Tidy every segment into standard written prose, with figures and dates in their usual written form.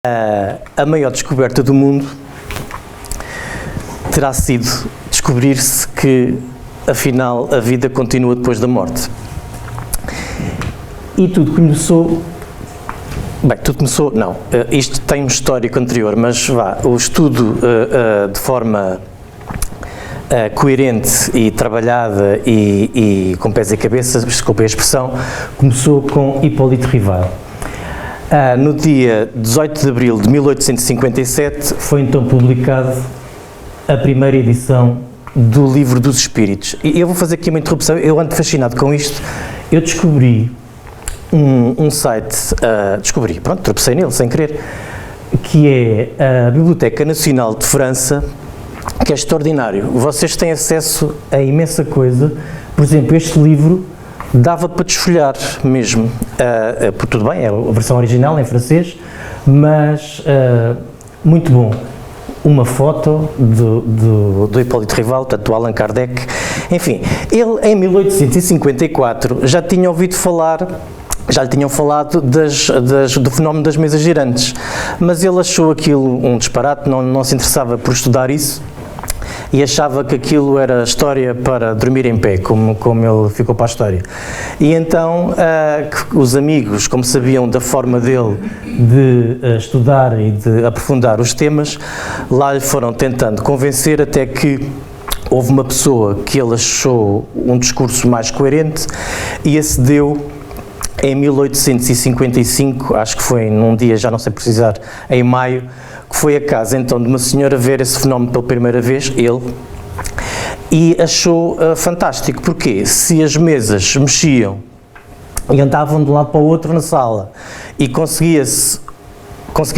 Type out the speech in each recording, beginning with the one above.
A maior descoberta do mundo terá sido descobrir-se que, afinal, a vida continua depois da morte. E tudo começou... Bem, tudo começou... Não, isto tem um histórico anterior, mas o estudo de forma coerente e trabalhada e com pés e cabeças, desculpem a expressão, começou com Hipólito Rival. No dia 18 de abril de 1857 foi então publicado a primeira edição do Livro dos Espíritos. E eu vou fazer aqui uma interrupção, eu ando fascinado com isto. Eu descobri um site, tropecei nele sem querer, que é a Biblioteca Nacional de França, que é extraordinário. Vocês têm acesso a imensa coisa. Por exemplo, este livro dava para desfolhar mesmo, porque tudo bem, é a versão original em francês, mas muito bom. Uma foto do Hipólito Rival, portanto, do Allan Kardec. Enfim, ele em 1854 já tinha ouvido falar, já lhe tinham falado do fenómeno das mesas girantes, mas ele achou aquilo um disparate, não se interessava por estudar isso, e achava que aquilo era história para dormir em pé, como ele ficou para a história. E então os amigos, como sabiam da forma dele de estudar e de aprofundar os temas, lá lhe foram tentando convencer, até que houve uma pessoa que ele achou um discurso mais coerente e acedeu em 1855, acho que foi num dia, já não sei precisar, em maio, que foi a casa então de uma senhora ver esse fenómeno pela primeira vez, ele, e achou fantástico. Porquê? Se as mesas mexiam e andavam de um lado para o outro na sala e conseguia-se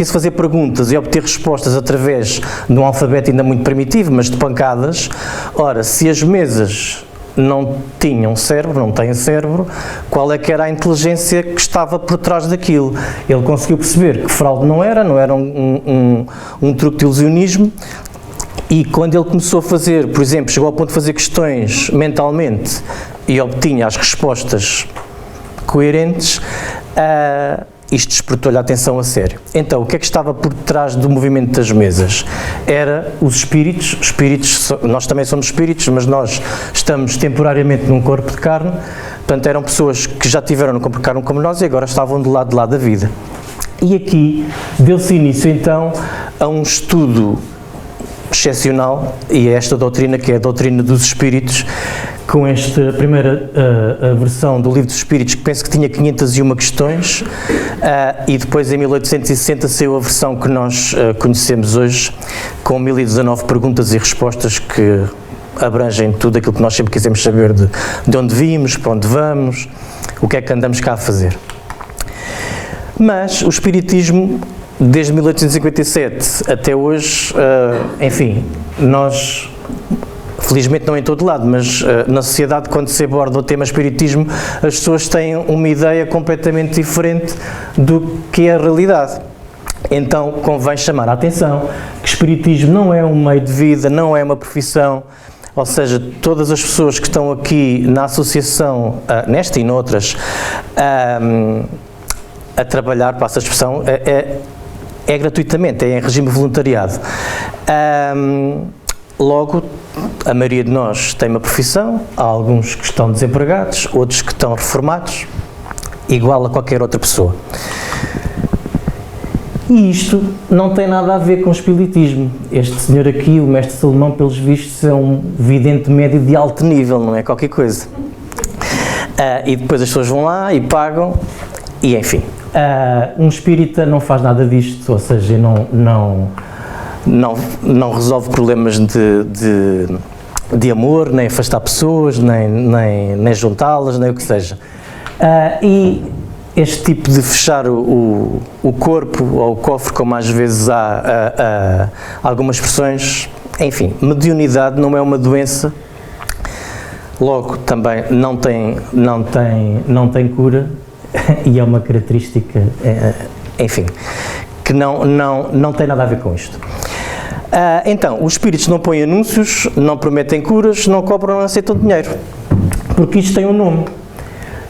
fazer perguntas e obter respostas através de um alfabeto ainda muito primitivo, mas de pancadas, ora, se as mesas não tinham cérebro, não têm cérebro, qual é que era a inteligência que estava por trás daquilo? Ele conseguiu perceber que fraude não era um truque de ilusionismo, e quando ele começou a fazer, por exemplo, chegou ao ponto de fazer questões mentalmente e obtinha as respostas coerentes, isto despertou-lhe a atenção a sério. Então, o que é que estava por trás do movimento das mesas? Era os espíritos. Nós também somos espíritos, mas nós estamos temporariamente num corpo de carne, portanto eram pessoas que já tiveram no corpo de carne como nós e agora estavam do lado de lá da vida. E aqui deu-se início então a um estudo excepcional, e é esta doutrina, que é a doutrina dos espíritos, com esta primeira versão do Livro dos Espíritos, que penso que tinha 501 questões, e depois em 1860 saiu a versão que nós conhecemos hoje, com 1019 perguntas e respostas que abrangem tudo aquilo que nós sempre quisemos saber de onde vimos, para onde vamos, o que é que andamos cá a fazer. Mas o Espiritismo, desde 1857 até hoje, enfim, nós... Felizmente não em todo lado, mas na sociedade, quando se aborda o tema espiritismo, as pessoas têm uma ideia completamente diferente do que é a realidade. Então convém chamar a atenção que espiritismo não é um meio de vida, não é uma profissão, ou seja, todas as pessoas que estão aqui na associação, nesta e noutras, a trabalhar, passa a expressão, é gratuitamente, é em regime voluntariado. Logo, a maioria de nós tem uma profissão, há alguns que estão desempregados, outros que estão reformados, igual a qualquer outra pessoa. E isto não tem nada a ver com o espiritismo. Este senhor aqui, o mestre Salomão, pelos vistos, é um vidente médio de alto nível, não é qualquer coisa. E depois as pessoas vão lá e pagam, e enfim. Um espírita não faz nada disto, ou seja, não resolve problemas de amor, nem afastar pessoas, nem juntá-las, nem o que seja. E este tipo de fechar o corpo ou o cofre, como às vezes há algumas expressões, enfim, mediunidade não é uma doença, logo também não tem cura, e é uma característica, enfim, que não tem nada a ver com isto. Então, os espíritos não põem anúncios, não prometem curas, não cobram, não aceitam dinheiro, porque isto tem um nome,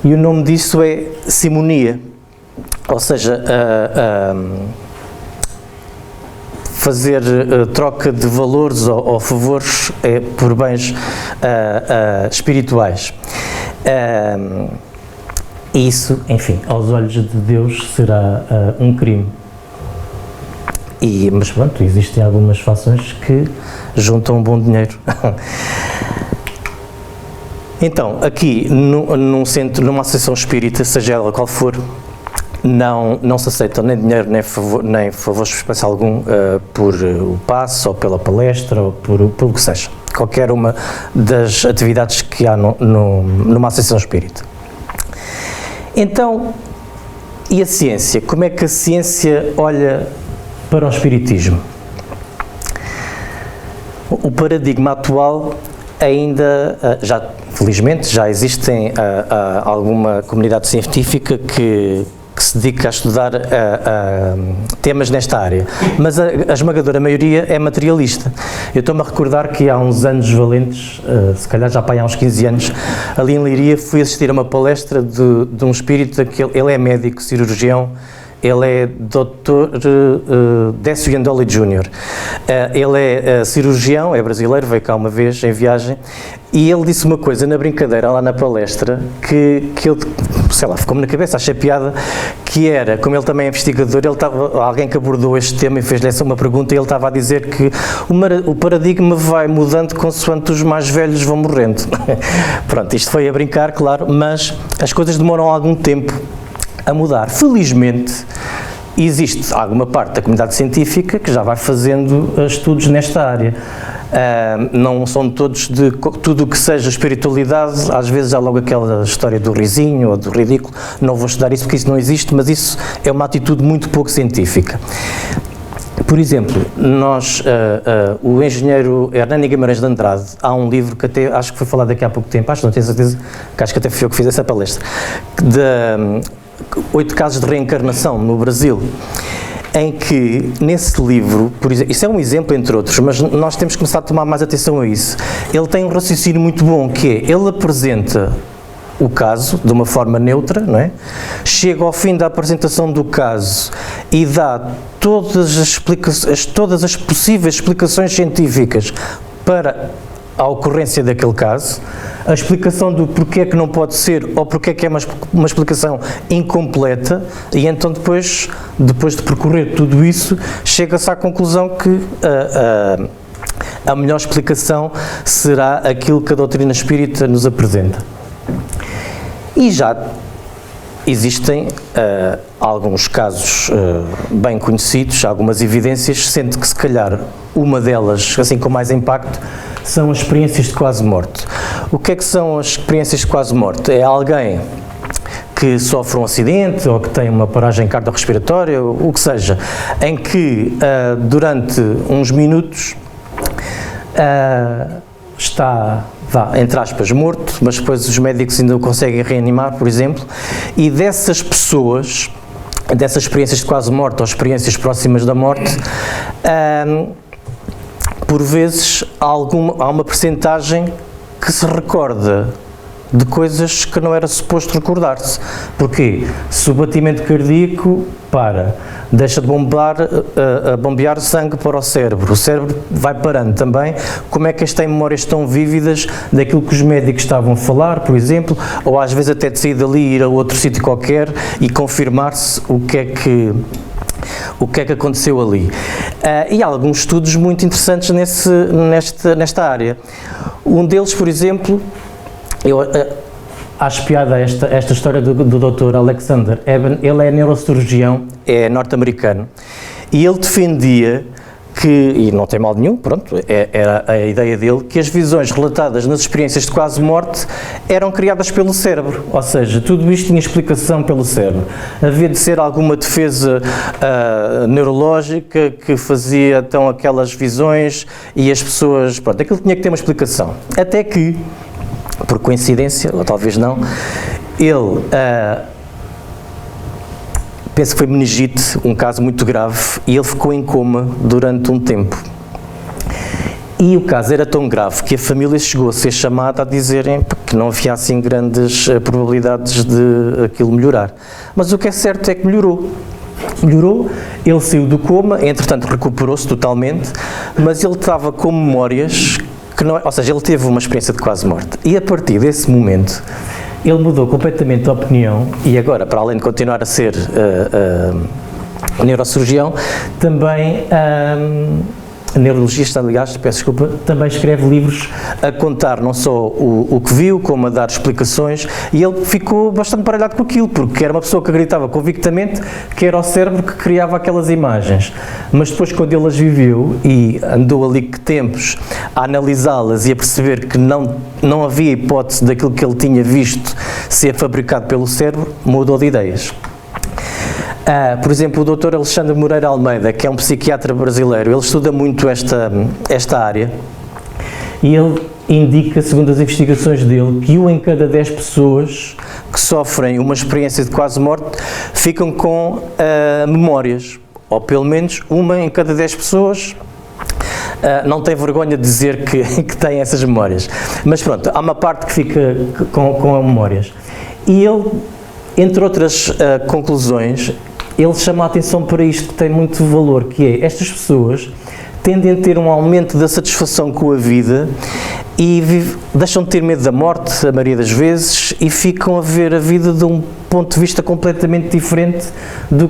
e o nome disso é simonia, ou seja, fazer troca de valores ou favores por bens espirituais. Isso, enfim, aos olhos de Deus será um crime. Mas pronto, existem algumas fações que juntam um bom dinheiro. Então, aqui, num centro, numa associação espírita, seja ela qual for, não se aceitam nem dinheiro, nem favores de espécie algum por o passe, ou pela palestra, ou pelo que seja. Qualquer uma das atividades que há numa associação espírita. Então, e a ciência? Como é que a ciência olha para o espiritismo? O paradigma atual ainda, felizmente, já existem alguma comunidade científica que se dedica a estudar temas nesta área, mas a esmagadora maioria é materialista. Eu estou-me a recordar que há uns anos valentes, se calhar já há uns 15 anos, ali em Leiria fui assistir a uma palestra de um espírita que ele é médico, cirurgião. Ele é Dr. Décio Gandolli Jr. Ele é cirurgião, é brasileiro, veio cá uma vez em viagem, e ele disse uma coisa na brincadeira lá na palestra que ele, sei lá, ficou-me na cabeça, achei piada, que era, como ele também é investigador, alguém que abordou este tema e fez-lhe uma pergunta, e ele estava a dizer que o paradigma vai mudando consoante os mais velhos vão morrendo. Pronto, isto foi a brincar, claro, mas as coisas demoram algum tempo a mudar. Felizmente, existe alguma parte da comunidade científica que já vai fazendo estudos nesta área. Não são todos de tudo o que seja espiritualidade, às vezes há logo aquela história do risinho ou do ridículo, não vou estudar isso porque isso não existe, mas isso é uma atitude muito pouco científica. Por exemplo, o engenheiro Hernani Guimarães de Andrade, há um livro que até, acho que foi falado daqui há pouco tempo, não tenho certeza, que acho que até fui eu que fiz essa palestra, de 8 casos de reencarnação no Brasil, em que, nesse livro, por exemplo, isso é um exemplo entre outros, mas nós temos que começar a tomar mais atenção a isso. Ele tem um raciocínio muito bom, que é, ele apresenta o caso de uma forma neutra, não é? Chega ao fim da apresentação do caso e dá todas as possíveis explicações científicas para a ocorrência daquele caso, a explicação do porquê é que não pode ser ou porquê é que é uma explicação incompleta, e então depois de percorrer tudo isso, chega-se à conclusão que a melhor explicação será aquilo que a doutrina espírita nos apresenta. E já existem alguns casos bem conhecidos, algumas evidências, sendo que se calhar uma delas, assim com mais impacto, são as experiências de quase morte. O que é que são as experiências de quase morte? É alguém que sofre um acidente ou que tem uma paragem cardiorrespiratória, o que seja, em que durante uns minutos está, entre aspas, morto, mas depois os médicos ainda o conseguem reanimar, por exemplo, e dessas pessoas, dessas experiências de quase morte ou experiências próximas da morte, por vezes há uma percentagem que se recorda de coisas que não era suposto recordar-se. Porquê? Se o batimento cardíaco deixa de bombear sangue para o cérebro vai parando também. Como é que eles têm memórias tão vívidas daquilo que os médicos estavam a falar, por exemplo, ou às vezes até de sair dali e ir a outro sítio qualquer e confirmar-se o que é que aconteceu ali. E há alguns estudos muito interessantes nesta área. Um deles, por exemplo, eu acho piada esta história do Dr. Alexander Eben. Ele é neurocirurgião, é norte-americano, e ele defendia que, e não tem mal nenhum, pronto, era a ideia dele, que as visões relatadas nas experiências de quase morte eram criadas pelo cérebro, ou seja, tudo isto tinha explicação pelo cérebro. Havia de ser alguma defesa neurológica que fazia então aquelas visões e as pessoas, pronto, aquilo tinha que ter uma explicação. Até que, por coincidência, ou talvez não, ele, penso que foi meningite, um caso muito grave, e ele ficou em coma durante um tempo. E o caso era tão grave que a família chegou a ser chamada a dizerem que não havia assim grandes probabilidades de aquilo melhorar. Mas o que é certo é que melhorou. melhorou, ele saiu do coma, entretanto recuperou-se totalmente, mas ele estava com memórias que não, ou seja, ele teve uma experiência de quase morte. E a partir desse momento, ele mudou completamente de opinião e agora, para além de continuar a ser neurocirurgião, também neurologista, aliás, peço desculpa, também escreve livros a contar não só o que viu, como a dar explicações, e ele ficou bastante baralhado com aquilo, porque era uma pessoa que acreditava convictamente que era o cérebro que criava aquelas imagens, mas depois quando ele as viveu e andou ali que tempos a analisá-las e a perceber que não havia hipótese daquilo que ele tinha visto ser fabricado pelo cérebro, mudou de ideias. Por exemplo, o Dr. Alexandre Moreira Almeida, que é um psiquiatra brasileiro, ele estuda muito esta área e ele indica, segundo as investigações dele, que 1 em cada 10 pessoas que sofrem uma experiência de quase morte ficam com memórias, ou pelo menos 1 em cada 10 pessoas não tem vergonha de dizer que tem essas memórias. Mas pronto, há uma parte que fica com memórias. E ele, entre outras conclusões, ele chama a atenção para isto que tem muito valor, que é, estas pessoas tendem a ter um aumento da satisfação com a vida e deixam de ter medo da morte, a maioria das vezes, e ficam a ver a vida de um ponto de vista completamente diferente do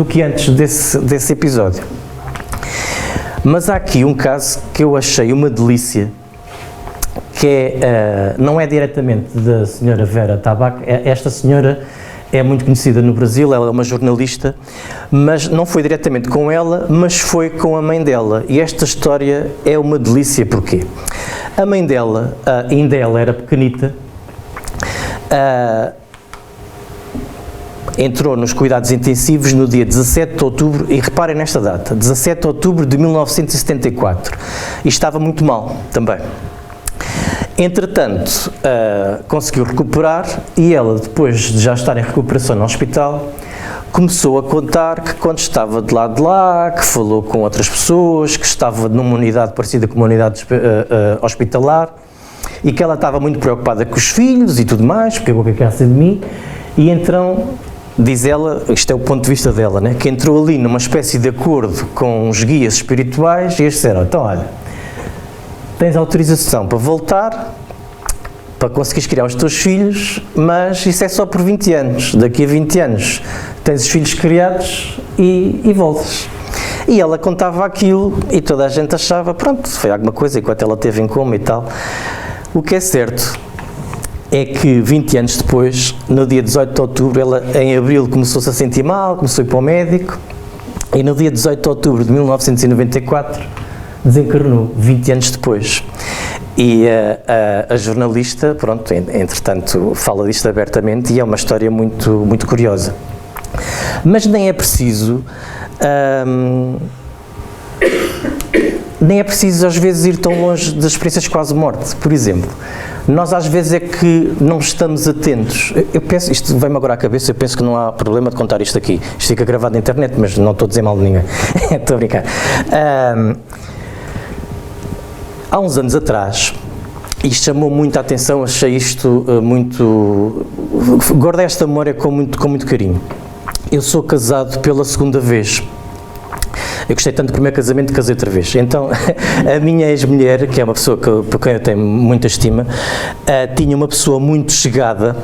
que antes desse episódio. Mas há aqui um caso que eu achei uma delícia, que não é diretamente da senhora Vera Tabac. Esta senhora é muito conhecida no Brasil, ela é uma jornalista, mas não foi diretamente com ela, mas foi com a mãe dela. E esta história é uma delícia, porquê? A mãe dela, ainda ela era pequenita, entrou nos cuidados intensivos no dia 17 de outubro, e reparem nesta data, 17 de outubro de 1974, e estava muito mal também. Entretanto, conseguiu recuperar e ela, depois de já estar em recuperação no hospital, começou a contar que quando estava de lá, que falou com outras pessoas, que estava numa unidade parecida com uma unidade hospitalar e que ela estava muito preocupada com os filhos e tudo mais, porque o que é que há de mim, e então, diz ela, isto é o ponto de vista dela, né, que entrou ali numa espécie de acordo com os guias espirituais e eles disseram, então olha, tens autorização para voltar, para conseguires criar os teus filhos, mas isso é só por 20 anos. Daqui a 20 anos tens os filhos criados e voltas. E ela contava aquilo e toda a gente achava, pronto, foi alguma coisa enquanto ela esteve em coma e tal. O que é certo é que 20 anos depois, no dia 18 de outubro, ela em abril começou-se a sentir mal, começou a ir para o médico e no dia 18 de outubro de 1994 desencarnou, 20 anos depois. E a jornalista, pronto, entretanto, fala disto abertamente e é uma história muito, muito curiosa. Mas nem é preciso às vezes ir tão longe das experiências de quase morte. Por exemplo, nós às vezes é que não estamos atentos. Eu penso, isto vem-me agora à cabeça, eu penso que não há problema de contar isto aqui. Isto fica gravado na internet, mas não estou a dizer mal de ninguém. Estou a brincar. Há uns anos atrás, isto chamou muita atenção, achei isto muito... guardei esta memória com muito carinho. Eu sou casado pela segunda vez. Eu gostei tanto do primeiro casamento que casei outra vez. Então, a minha ex-mulher, que é uma pessoa por quem eu tenho muita estima, tinha uma pessoa muito chegada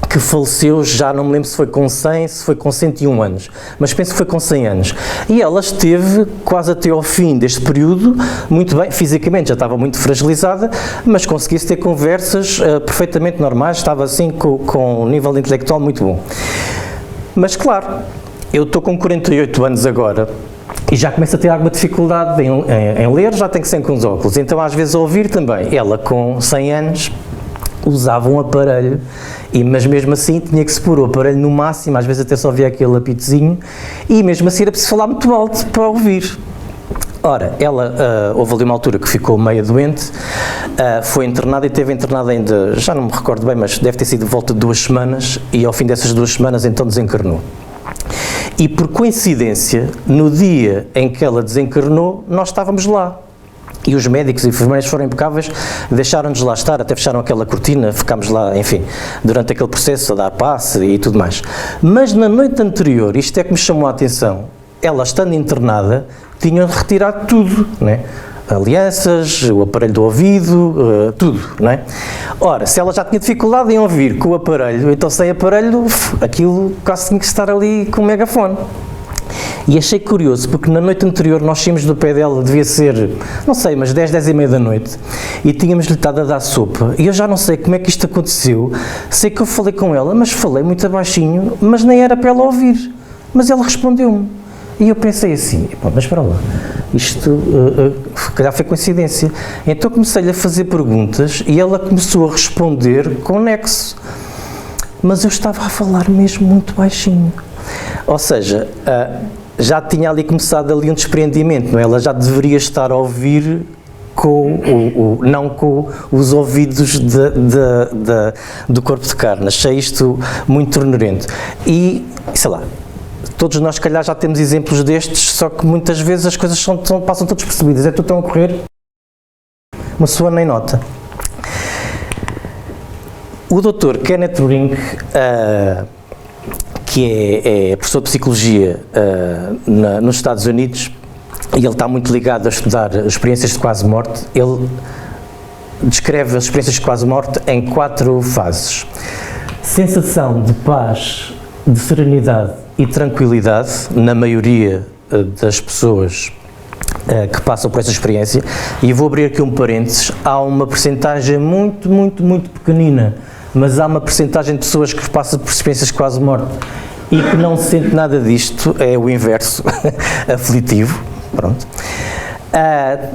que faleceu, já não me lembro se foi com 100, se foi com 101 anos, mas penso que foi com 100 anos. E ela esteve quase até ao fim deste período, muito bem, fisicamente já estava muito fragilizada, mas conseguia-se ter conversas perfeitamente normais, estava assim com um nível intelectual muito bom. Mas claro, eu estou com 48 anos agora, e já começo a ter alguma dificuldade em ler, já tenho que ser com os óculos, então às vezes a ouvir também. Ela com 100 anos usava um aparelho, mas mesmo assim tinha que se pôr o aparelho no máximo, às vezes até só via aquele apitozinho, e mesmo assim era preciso falar muito alto para ouvir. Ora, ela, houve ali uma altura que ficou meio doente, foi internada e esteve internada ainda, já não me recordo bem, mas deve ter sido de volta de 2 semanas, e ao fim dessas 2 semanas então desencarnou. E por coincidência, no dia em que ela desencarnou, nós estávamos lá. E os médicos e enfermeiros foram impecáveis, deixaram-nos lá estar, até fecharam aquela cortina, ficámos lá, enfim, durante aquele processo a dar passe e tudo mais. Mas na noite anterior, isto é que me chamou a atenção, ela estando internada, tinham retirado tudo, né? Alianças, o aparelho do ouvido, tudo, não é? Ora, se ela já tinha dificuldade em ouvir com o aparelho, então sem aparelho, aquilo quase tinha que estar ali com o megafone. E achei curioso, porque na noite anterior nós saímos do pé dela, devia ser, não sei, mas 10, 10 e meia da noite, e tínhamos-lhe estado a dar sopa, e eu já não sei como é que isto aconteceu, sei que eu falei com ela, mas falei muito baixinho, mas nem era para ela ouvir, mas ela respondeu-me. E eu pensei assim, pá, mas espera lá, isto, se calhar foi coincidência. Então comecei-lhe a fazer perguntas e ela começou a responder com nexo. Mas eu estava a falar mesmo muito baixinho. Ou seja, já tinha ali começado ali um despreendimento, não é? Ela já deveria estar a ouvir não com os ouvidos do corpo de carne. Achei isto muito ignorante. E, sei lá, todos nós, se calhar, já temos exemplos destes, só que muitas vezes as coisas passam todas percebidas. É tudo tão a correr, uma pessoa nem nota. O Dr. Kenneth Ring, que é professor de Psicologia nos Estados Unidos, e ele está muito ligado a estudar experiências de quase-morte, ele descreve as experiências de quase-morte em 4 fases. Sensação de paz, de serenidade e tranquilidade, na maioria das pessoas que passam por essa experiência, e vou abrir aqui um parênteses, há uma percentagem muito, muito, muito pequenina, mas há uma percentagem de pessoas que passam por experiências de quase morte e que não sente nada disto, é o inverso, aflitivo, pronto. A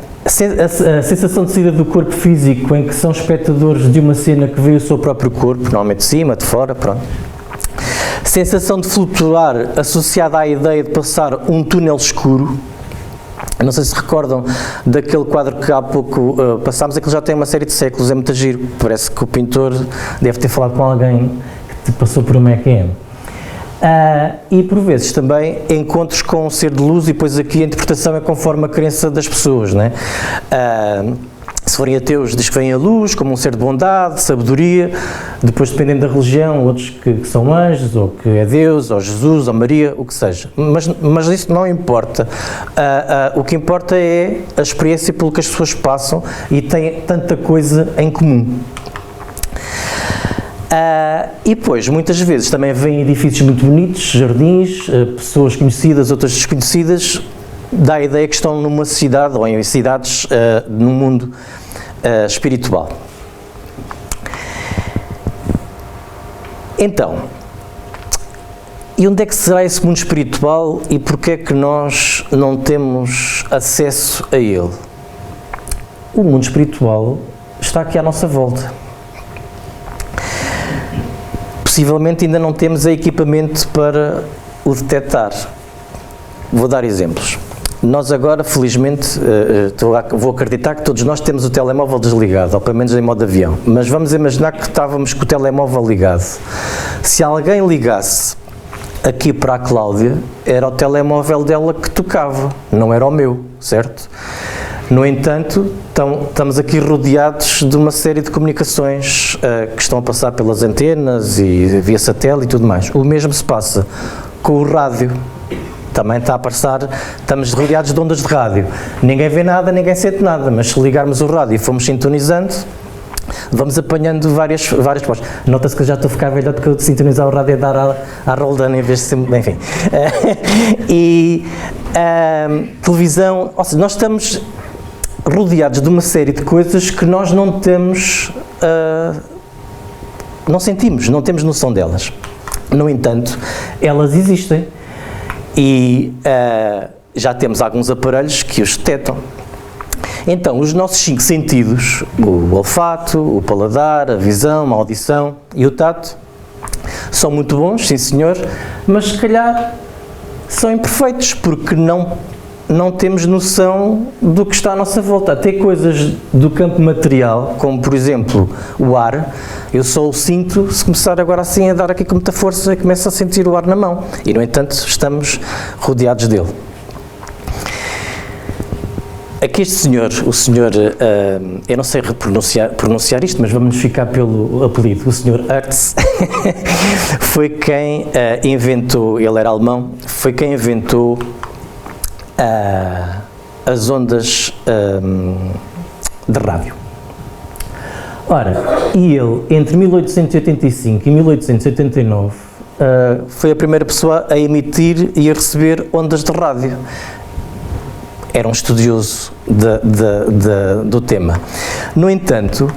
sensação de saída do corpo físico, em que são espectadores de uma cena que vê o seu próprio corpo, normalmente de cima, de fora, pronto. Sensação de flutuar associada à ideia de passar um túnel escuro. Não sei se recordam daquele quadro que há pouco passámos, aquilo já tem uma série de séculos, é muito giro. Parece que o pintor deve ter falado com alguém que passou por uma EQM. E por vezes também encontros com um ser de luz, e depois aqui a interpretação é conforme a crença das pessoas, né? Se forem ateus, diz que vem a luz como um ser de bondade, de sabedoria, depois dependendo da religião, outros que são anjos, ou que é Deus, ou Jesus, ou Maria, o que seja. Mas isso não importa. O que importa é a experiência pelo que as pessoas passam e têm tanta coisa em comum. E depois, muitas vezes, também vêm edifícios muito bonitos, jardins, pessoas conhecidas, outras desconhecidas, dá a ideia que estão numa cidade, ou em cidades, num mundo espiritual. Então, e onde é que será esse mundo espiritual e porquê é que nós não temos acesso a ele? O mundo espiritual está aqui à nossa volta. Possivelmente ainda não temos equipamento para o detectar. Vou dar exemplos. Nós agora, felizmente, vou acreditar que todos nós temos o telemóvel desligado, ou pelo menos em modo avião, mas vamos imaginar que estávamos com o telemóvel ligado. Se alguém ligasse aqui para a Cláudia, era o telemóvel dela que tocava, não era o meu, certo? No entanto, estamos aqui rodeados de uma série de comunicações que estão a passar pelas antenas e via satélite e tudo mais. O mesmo se passa com o rádio. Também está a passar, estamos rodeados de ondas de rádio. Ninguém vê nada, ninguém sente nada, mas se ligarmos o rádio e formos sintonizando, vamos apanhando várias postas. Nota-se que eu já estou a ficar velhote, que eu de sintonizar o rádio é dar à roldana em vez de ser... Enfim. Televisão, ou seja, nós estamos rodeados de uma série de coisas que nós não temos, não sentimos, não temos noção delas. No entanto, elas existem. E já temos alguns aparelhos que os detectam. Então, os nossos 5 sentidos, o olfato, o paladar, a visão, a audição e o tato, são muito bons, sim senhor, mas se calhar são imperfeitos, porque não temos noção do que está à nossa volta. Até coisas do campo material, como por exemplo o ar, eu só o sinto se começar agora assim a dar aqui com muita força e começo a sentir o ar na mão. E no entanto estamos rodeados dele. aqui este senhor, o senhor, eu não sei pronunciar isto, mas vamos ficar pelo apelido, o senhor Hertz, foi quem inventou, ele era alemão, foi quem inventou as ondas de rádio. Ora, e ele, entre 1885 e 1889, foi a primeira pessoa a emitir e a receber ondas de rádio. Era um estudioso do tema. No entanto,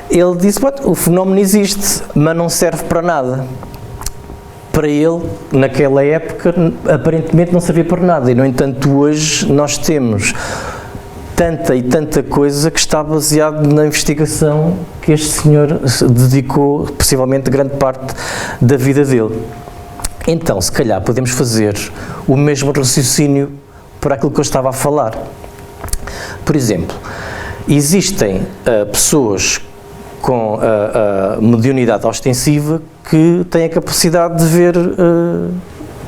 ele disse, o fenómeno existe, mas não serve para nada. Para ele, naquela época, aparentemente não servia para nada. E, no entanto, hoje nós temos tanta e tanta coisa que está baseado na investigação que este senhor dedicou, possivelmente, grande parte da vida dele. Então, se calhar, podemos fazer o mesmo raciocínio para aquilo que eu estava a falar. Por exemplo, existem pessoas com mediunidade ostensiva que têm a capacidade de ver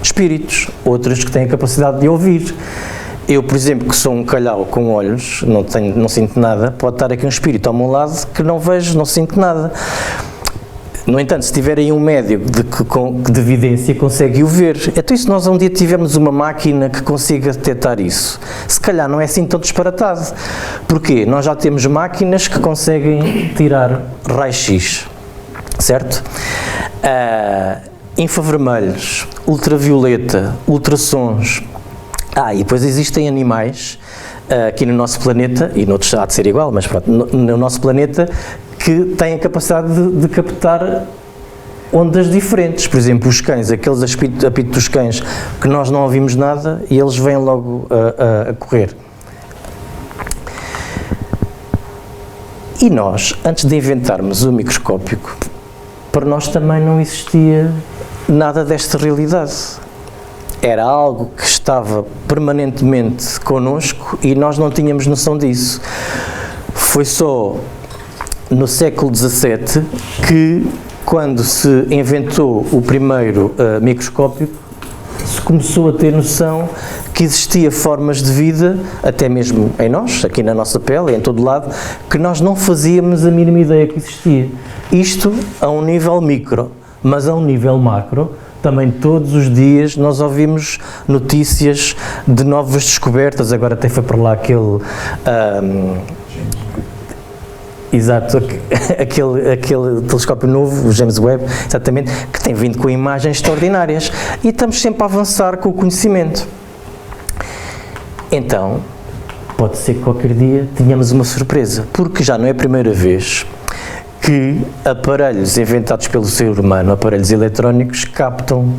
espíritos, outras que têm a capacidade de ouvir. Eu, por exemplo, que sou um calhau com olhos, não sinto nada, pode estar aqui um espírito ao meu lado que não vejo, não sinto nada. No entanto, se tiver aí um médium de evidência, consegue o ver. Então, se nós um dia tivermos uma máquina que consiga detectar isso, se calhar não é assim tão disparatado. Porquê? Nós já temos máquinas que conseguem tirar raio-x, certo? Infravermelhos, ultravioleta, ultrassons. E depois existem animais aqui no nosso planeta, e noutros há de ser igual, mas pronto, no nosso planeta, que têm a capacidade de captar ondas diferentes. Por exemplo, os cães, aqueles apitos dos cães que nós não ouvimos nada e eles vêm logo a correr. E nós, antes de inventarmos o microscópio, para nós também não existia nada desta realidade. Era algo que estava permanentemente connosco e nós não tínhamos noção disso. Foi só no século XVII que, quando se inventou o primeiro microscópio, se começou a ter noção que existia formas de vida, até mesmo em nós, aqui na nossa pele, em todo lado, que nós não fazíamos a mínima ideia que existia. Isto a um nível micro, mas a um nível macro, também todos os dias nós ouvimos notícias de novas descobertas. Agora até foi para lá aquele... Exato, aquele telescópio novo, o James Webb, exatamente, que tem vindo com imagens extraordinárias. E estamos sempre a avançar com o conhecimento. Então, pode ser que qualquer dia tenhamos uma surpresa, porque já não é a primeira vez que aparelhos inventados pelo ser humano, aparelhos eletrónicos, captam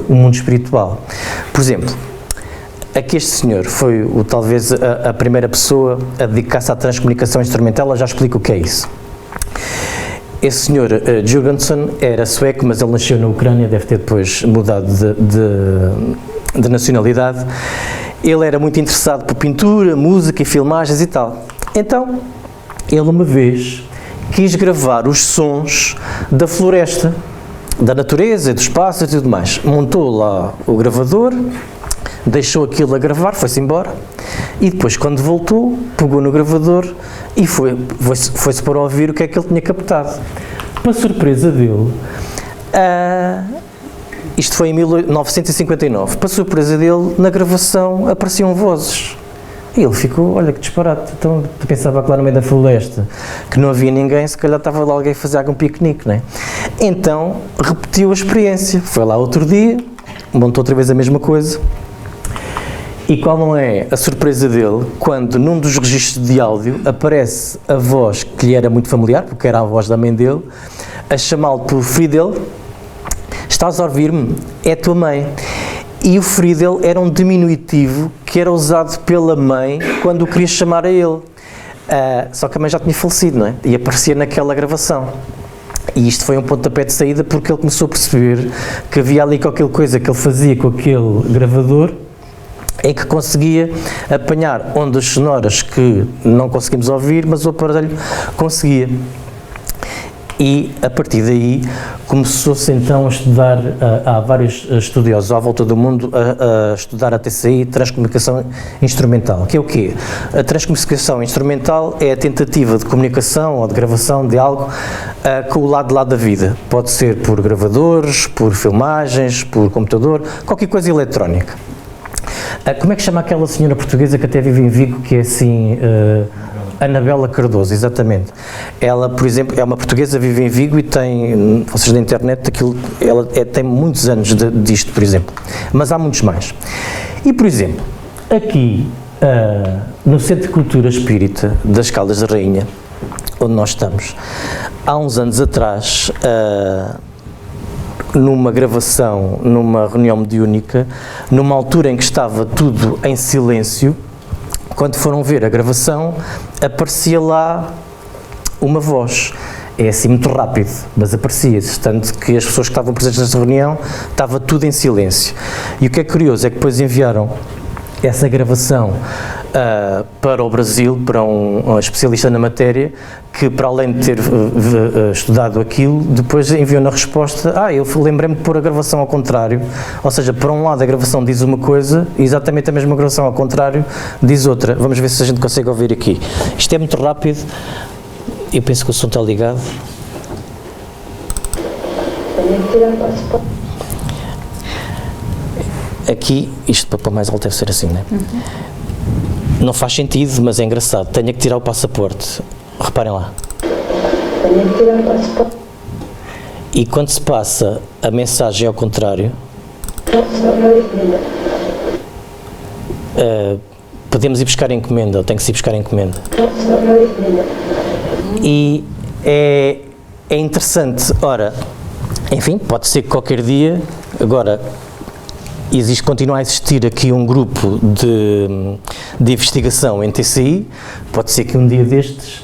o mundo espiritual. Por exemplo, aqui este senhor foi talvez a primeira pessoa a dedicar-se à transcomunicação instrumental. Eu já explico o que é isso. Esse senhor, Jurgensen, era sueco, mas ele nasceu na Ucrânia, deve ter depois mudado de nacionalidade. Ele era muito interessado por pintura, música e filmagens e tal. Então, ele uma vez quis gravar os sons da floresta, da natureza, dos pássaros e tudo mais. Montou lá o gravador, deixou aquilo a gravar, foi-se embora, e depois, quando voltou, pegou no gravador e foi-se para ouvir o que é que ele tinha captado. Para surpresa dele, isto foi em 1959, para surpresa dele, na gravação apareciam vozes. E ele ficou, olha que disparate, então tu pensava que lá no meio da floresta, que não havia ninguém, se calhar estava lá alguém a fazer algum piquenique, não é? Então, repetiu a experiência, foi lá outro dia, montou outra vez a mesma coisa. E qual não é a surpresa dele, quando num dos registros de áudio aparece a voz que lhe era muito familiar, porque era a voz da mãe dele, a chamá-lo por Friedel. Estás a ouvir-me? É a tua mãe. E o Friedel era um diminutivo que era usado pela mãe quando o queria chamar a ele. Só que a mãe já tinha falecido, não é? E aparecia naquela gravação. E isto foi um pontapé de saída, porque ele começou a perceber que havia ali qualquer coisa que ele fazia com aquele gravador, em que conseguia apanhar ondas sonoras que não conseguimos ouvir, mas o aparelho conseguia. E, a partir daí, começou-se então a estudar, há vários estudiosos à volta do mundo a estudar a TCI, transcomunicação instrumental, que é o quê? A transcomunicação instrumental é a tentativa de comunicação ou de gravação de algo com o lado de lá da vida. Pode ser por gravadores, por filmagens, por computador, qualquer coisa eletrónica. Como é que chama aquela senhora portuguesa que até vive em Vigo, que é assim... Anabela Cardoso, exatamente. Ela, por exemplo, é uma portuguesa, vive em Vigo e tem, vocês na internet, ela tem muitos anos disto, por exemplo, mas há muitos mais. E, por exemplo, aqui, no Centro de Cultura Espírita das Caldas da Rainha, onde nós estamos, há uns anos atrás, numa gravação, numa reunião mediúnica, numa altura em que estava tudo em silêncio, quando foram ver a gravação, aparecia lá uma voz. É assim muito rápido, mas aparecia-se, tanto que as pessoas que estavam presentes nesta reunião, estava tudo em silêncio. E o que é curioso é que depois enviaram essa gravação para o Brasil, para um especialista na matéria, que para além de ter estudado aquilo, depois enviou na resposta, eu lembrei-me de pôr a gravação ao contrário, ou seja, para um lado a gravação diz uma coisa, e exatamente a mesma gravação ao contrário diz outra. Vamos ver se a gente consegue ouvir aqui. Isto é muito rápido, eu penso que o som está ligado. Aqui, isto para pôr mais alto deve ser assim, não é? Não faz sentido, mas é engraçado. Tenho que tirar o passaporte. Reparem lá. Tenho que tirar o passaporte. E quando se passa a mensagem ao contrário, podemos ir buscar a encomenda, ou tem que se ir buscar a encomenda. E é interessante. Ora, enfim, pode ser que qualquer dia, agora... continua a existir aqui um grupo de investigação em TCI, pode ser que um dia destes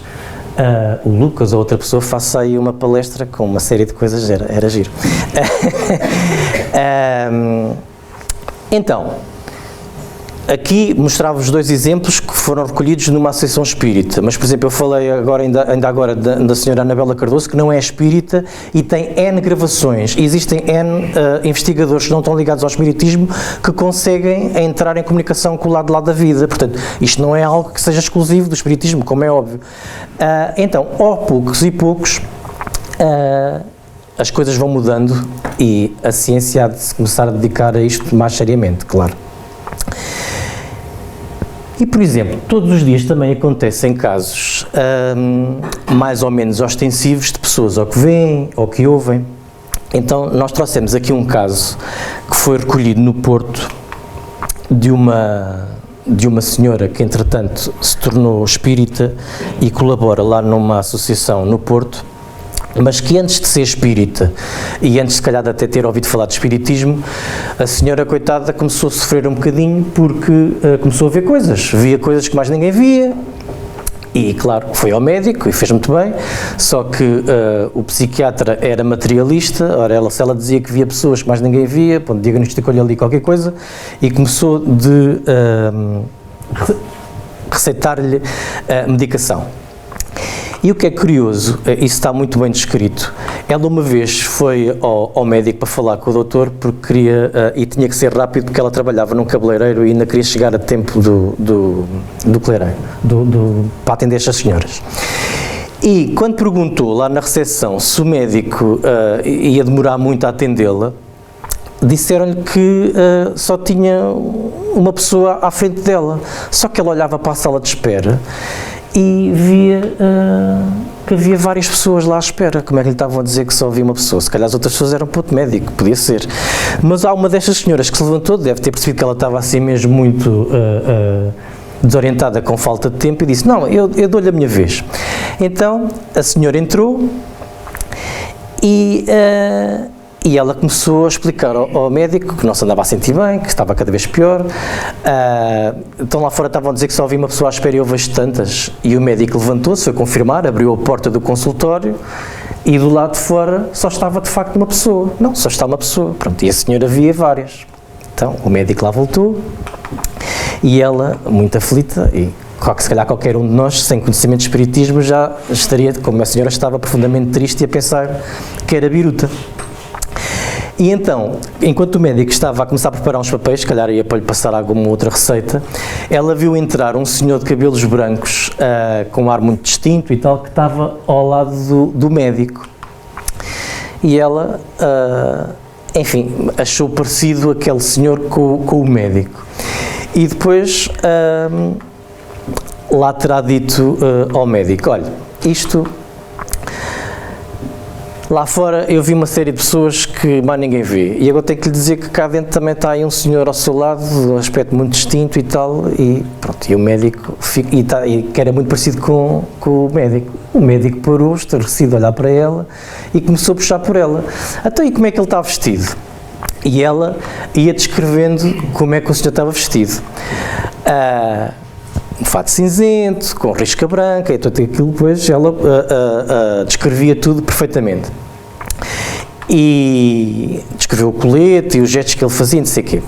o Lucas ou outra pessoa faça aí uma palestra com uma série de coisas, era giro. Então, aqui mostrava-vos dois exemplos que foram recolhidos numa associação espírita, mas, por exemplo, eu falei ainda agora da senhora Anabela Cardoso, que não é espírita e tem N gravações. Existem N investigadores que não estão ligados ao espiritismo que conseguem entrar em comunicação com o lado de lá da vida. Portanto, isto não é algo que seja exclusivo do espiritismo, como é óbvio. Então, aos poucos e poucos, as coisas vão mudando e a ciência há de se começar a dedicar a isto mais seriamente, claro. E, por exemplo, todos os dias também acontecem casos mais ou menos ostensivos de pessoas ou que veem ou que ouvem. Então, nós trouxemos aqui um caso que foi recolhido no Porto de uma senhora que, entretanto, se tornou espírita e colabora lá numa associação no Porto, mas que antes de ser espírita e antes, se calhar, de até ter ouvido falar de espiritismo, a senhora, coitada, começou a sofrer um bocadinho porque começou a ver coisas, via coisas que mais ninguém via e, claro, foi ao médico e fez muito bem, só que o psiquiatra era materialista, ora, se ela dizia que via pessoas que mais ninguém via, diagnosticou-lhe ali qualquer coisa e começou de receitar-lhe medicação. E o que é curioso, isso está muito bem descrito, ela uma vez foi ao médico para falar com o doutor porque queria, e tinha que ser rápido porque ela trabalhava num cabeleireiro e ainda queria chegar a tempo do cabeleireiro, para atender estas senhoras. E quando perguntou lá na recepção se o médico ia demorar muito a atendê-la, disseram-lhe que só tinha uma pessoa à frente dela, só que ela olhava para a sala de espera e via que havia várias pessoas lá à espera. Como é que lhe estavam a dizer que só havia uma pessoa? Se calhar as outras pessoas eram para outro médico, podia ser. Mas há uma destas senhoras que se levantou, deve ter percebido que ela estava assim mesmo muito desorientada, com falta de tempo, e disse, não, eu dou-lhe a minha vez. Então, a senhora entrou e ela começou a explicar ao médico que não se andava a sentir bem, que estava cada vez pior. Então lá fora estavam a dizer que só havia uma pessoa à espera e houve tantas. E o médico levantou-se, foi confirmar, abriu a porta do consultório e do lado de fora só estava de facto uma pessoa. Não, só está uma pessoa. Pronto, e a senhora via várias. Então o médico lá voltou e ela, muito aflita e se calhar qualquer um de nós, sem conhecimento de espiritismo, já estaria, como a senhora estava, profundamente triste e a pensar que era biruta. E então, enquanto o médico estava a começar a preparar uns papéis, se calhar ia para lhe passar alguma outra receita, ela viu entrar um senhor de cabelos brancos, com um ar muito distinto e tal, que estava ao lado do médico. E ela, enfim, achou parecido aquele senhor com o médico. E depois lá terá dito ao médico, olha, isto... Lá fora eu vi uma série de pessoas que mais ninguém vê, e agora tenho que lhe dizer que cá dentro também está aí um senhor ao seu lado, de um aspecto muito distinto e tal, e pronto, e o médico, e que era muito parecido com o médico. O médico parou, estarrecido, a olhar para ela, e começou a puxar por ela. Então, e como é que ele está vestido? E ela ia descrevendo como é que o senhor estava vestido. Um fato cinzento, com risca branca, e tudo aquilo, depois ela descrevia tudo perfeitamente. E descreveu o colete e os gestos que ele fazia, não sei o quê.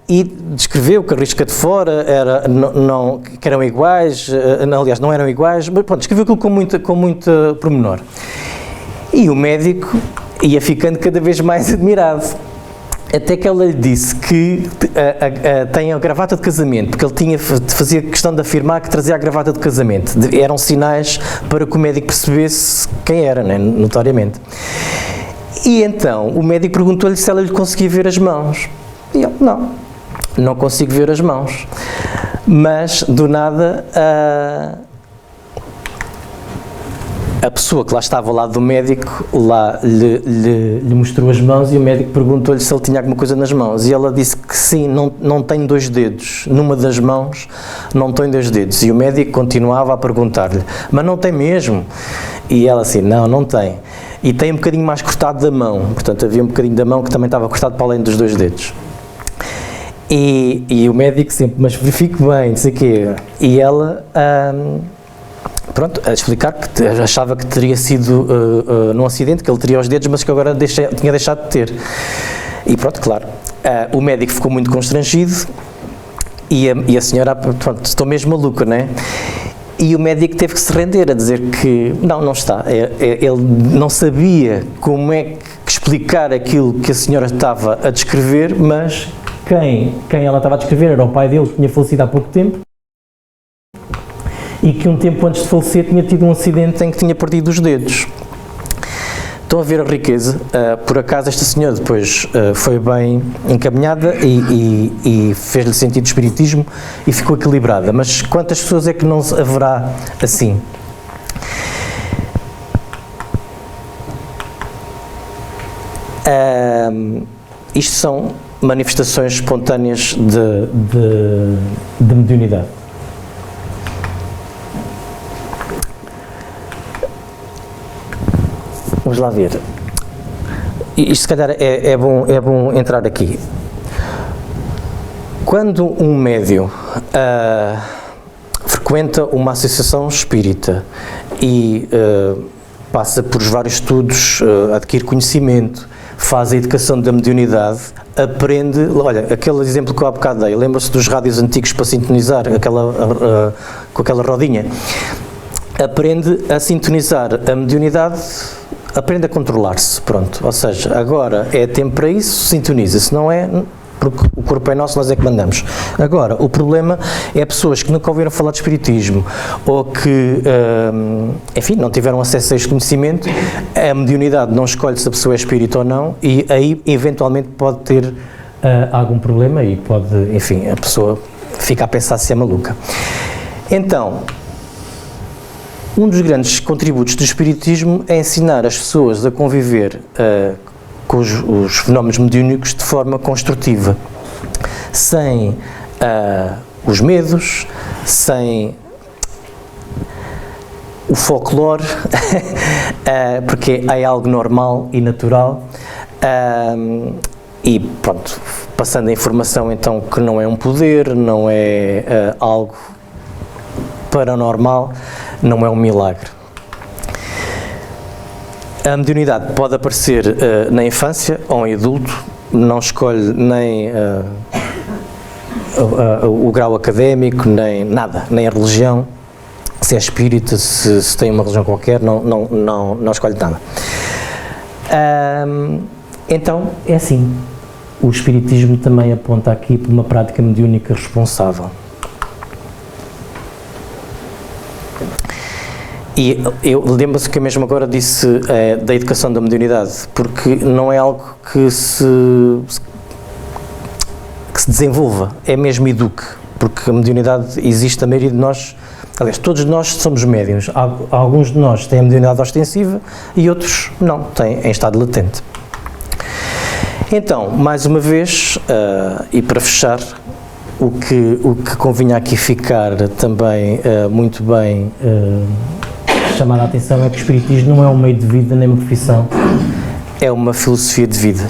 E descreveu que a risca de fora que eram iguais, aliás, não eram iguais, mas pronto, descreveu aquilo com muito pormenor. E o médico ia ficando cada vez mais admirado. Até que ela lhe disse que tem a gravata de casamento, porque ele fazia questão de afirmar que trazia a gravata de casamento. Eram sinais para que o médico percebesse quem era, né, notoriamente. E então o médico perguntou-lhe se ela lhe conseguia ver as mãos. E ele, não consigo ver as mãos. Mas, do nada, a pessoa que lá estava ao lado do médico lá lhe mostrou as mãos, e o médico perguntou-lhe se ele tinha alguma coisa nas mãos, e ela disse que sim, não tem 2 dedos, numa das mãos não tem 2 dedos, e o médico continuava a perguntar-lhe, mas não tem mesmo? E ela assim, não tem, e tem um bocadinho mais cortado da mão, portanto havia um bocadinho da mão que também estava cortado para além dos 2 dedos. E o médico sempre, mas verifique bem, não sei o quê, e ela... pronto, a explicar que achava que teria sido num acidente, que ele teria os dedos, mas que agora tinha deixado de ter. E pronto, claro, o médico ficou muito constrangido e a senhora, pronto, estou mesmo maluca, não é? E o médico teve que se render a dizer que não está, ele não sabia como é que explicar aquilo que a senhora estava a descrever, mas quem ela estava a descrever era o pai dele, que tinha falecido há pouco tempo, e que um tempo antes de falecer tinha tido um acidente em que tinha perdido os dedos. Estão a ver a riqueza? Por acaso esta senhora depois foi bem encaminhada e fez-lhe sentido o espiritismo e ficou equilibrada, mas quantas pessoas é que não haverá assim? Isto são manifestações espontâneas de mediunidade. Vamos lá ver. Isto se calhar é bom entrar aqui. Quando um médium frequenta uma associação espírita e passa por vários estudos, adquire conhecimento, faz a educação da mediunidade, aprende, olha, aquele exemplo que eu há bocado dei, lembra-se dos rádios antigos para sintonizar, com aquela rodinha, aprende a sintonizar a mediunidade, aprende a controlar-se, pronto, ou seja, agora é tempo para isso, sintoniza-se, não é, porque o corpo é nosso, nós é que mandamos. Agora, o problema é pessoas que nunca ouviram falar de espiritismo, ou que, enfim, não tiveram acesso a este conhecimento, a mediunidade não escolhe se a pessoa é espírito ou não, e aí, eventualmente, pode ter algum problema e pode, enfim, a pessoa fica a pensar se é maluca. Então, um dos grandes contributos do espiritismo é ensinar as pessoas a conviver com os fenómenos mediúnicos de forma construtiva, sem os medos, sem o folclore, porque é algo normal e natural, e pronto, passando a informação então que não é um poder, não é algo paranormal, não é um milagre. A mediunidade pode aparecer na infância ou em adulto, não escolhe nem o grau académico, nem nada, nem a religião, se é espírita, se tem uma religião qualquer, não escolhe nada. Então, é assim, o espiritismo também aponta aqui para uma prática mediúnica responsável. E eu lembro-se que eu mesmo agora disse da educação da mediunidade, porque não é algo que se desenvolva, é mesmo eduque, porque a mediunidade existe, a maioria de nós, aliás, todos nós somos médiuns, alguns de nós têm a mediunidade ostensiva e outros não, têm em estado latente. Então, mais uma vez, e para fechar, o que convinha aqui ficar também muito bem chamada a atenção é que o espiritismo não é um meio de vida nem uma profissão, é uma filosofia de vida.